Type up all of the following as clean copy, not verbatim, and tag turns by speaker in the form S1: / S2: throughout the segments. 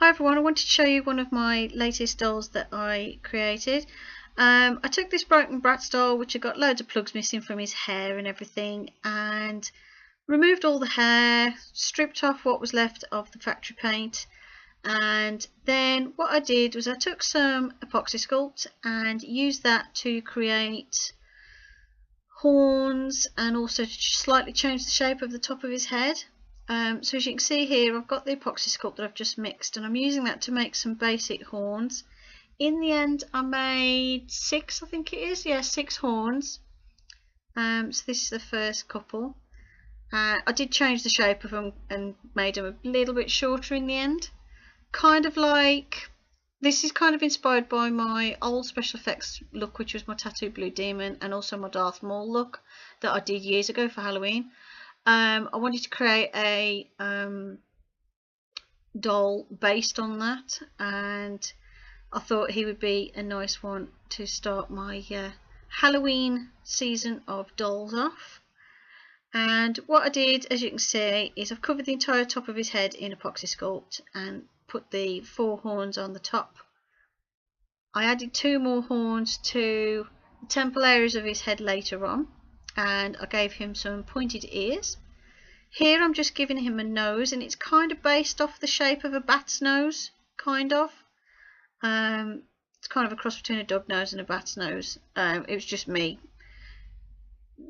S1: Hi everyone, I wanted to show you one of my latest dolls that I created. I took this broken Bratz doll, which had got loads of plugs missing from his hair and everything, and removed all the hair, stripped off what was left of the factory paint, and then what I did was I took some epoxy sculpt and used that to create horns and also to slightly change the shape of the top of his head. So as you can see here, I've got the epoxy sculpt that I've just mixed, and I'm using that to make some basic horns. In the end, I made 6, I think it is, yeah, 6 horns. So this is the first couple. I did change the shape of them and made them a little bit shorter in the end. Kind of like, this is kind of inspired by my old special effects look, which was my Tattoo Blue Demon, and also my Darth Maul look that I did years ago for Halloween. I wanted to create a doll based on that, and I thought he would be a nice one to start my Halloween season of dolls off. And what I did, as you can see, is I've covered the entire top of his head in epoxy sculpt and put the 4 horns on the top. I added 2 more horns to the temple areas of his head later on, and I gave him some pointed ears. Here I'm just giving him a nose, and it's kind of based off the shape of a bat's nose, kind of. It's kind of a cross between a dog nose and a bat's nose. It was just me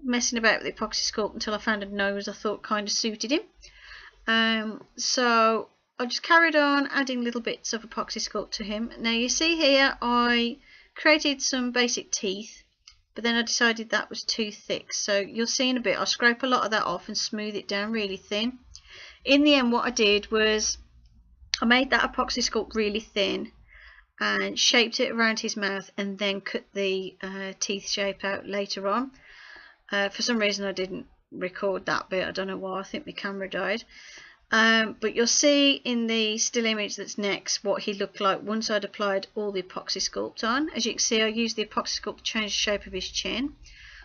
S1: messing about with the epoxy sculpt until I found a nose I thought kind of suited him. So I just carried on adding little bits of epoxy sculpt to him. Now you see here I created some basic teeth, but then I decided that was too thick, so you'll see in a bit I'll scrape a lot of that off and smooth it down really thin. In the end, what I did was I made that epoxy sculpt really thin and shaped it around his mouth, and then cut the teeth shape out later on. For some reason I didn't record that bit, I don't know why, I think my camera died. But you'll see in the still image that's next what he looked like once I'd applied all the epoxy sculpt on. As you can see, I used the epoxy sculpt to change the shape of his chin.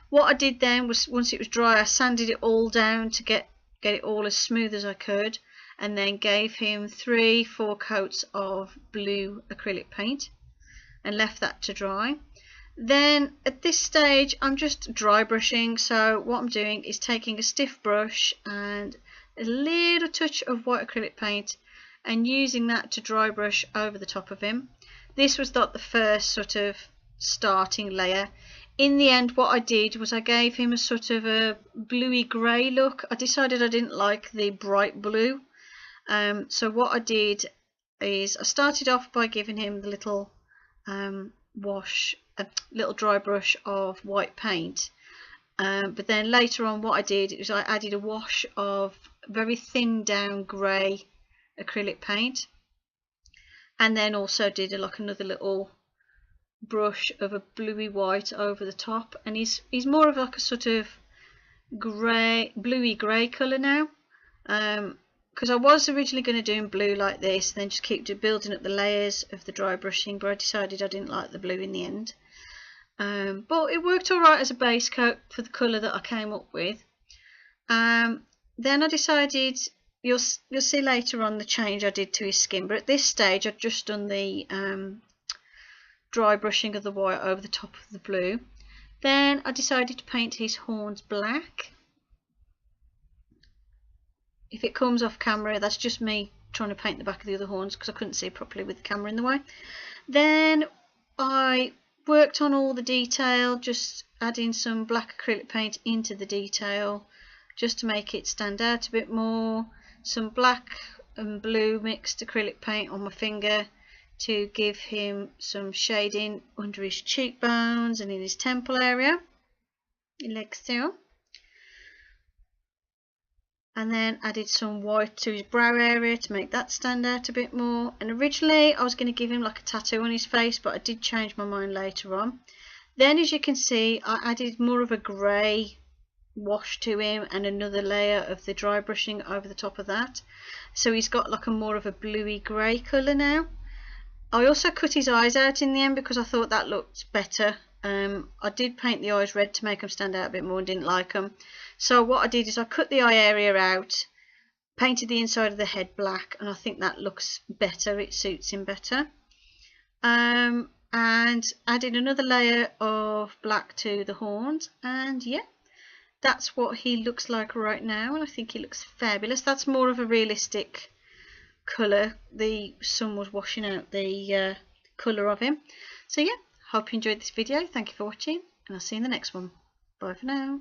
S1: What I did then was, once it was dry, I sanded it all down to get it all as smooth as I could, and then gave him 3-4 coats of blue acrylic paint and left that to dry. Then at this stage I'm just dry brushing, so what I'm doing is taking a stiff brush and a little touch of white acrylic paint and using that to dry brush over the top of him. This was not the first sort of starting layer. In the end, what I did was I gave him a sort of a bluey grey look. I decided I didn't like the bright blue, so what I did is I started off by giving him the little little dry brush of white paint. But then later on what I did is I added a wash of very thin down grey acrylic paint, and then also did like another little brush of a bluey white over the top, and he's more of like a sort of grey, bluey grey colour now, because I was originally going to do him blue like this and then just keep building up the layers of the dry brushing, but I decided I didn't like the blue in the end. But it worked alright as a base coat for the colour that I came up with. Then I decided, you'll see later on the change I did to his skin, but at this stage I'd just done the dry brushing of the white over the top of the blue. Then I decided to paint his horns black. If it comes off camera, that's just me trying to paint the back of the other horns because I couldn't see properly with the camera in the way. Then I worked on all the detail, just adding some black acrylic paint into the detail just to make it stand out a bit more. Some black and blue mixed acrylic paint on my finger to give him some shading under his cheekbones and in his temple area, like so. And then added some white to his brow area to make that stand out a bit more. And originally I was going to give him like a tattoo on his face, but I did change my mind later on. Then as you can see, I added more of a grey wash to him and another layer of the dry brushing over the top of that, so he's got like a more of a bluey grey colour now. I also cut his eyes out in the end because I thought that looked better. I did paint the eyes red to make them stand out a bit more and didn't like them. So what I did is I cut the eye area out, painted the inside of the head black, and I think that looks better, it suits him better. And added another layer of black to the horns, and yeah, that's what he looks like right now, and I think he looks fabulous. That's more of a realistic colour. The sun was washing out the colour of him. So yeah, hope you enjoyed this video. Thank you for watching, and I'll see you in the next one. Bye for now.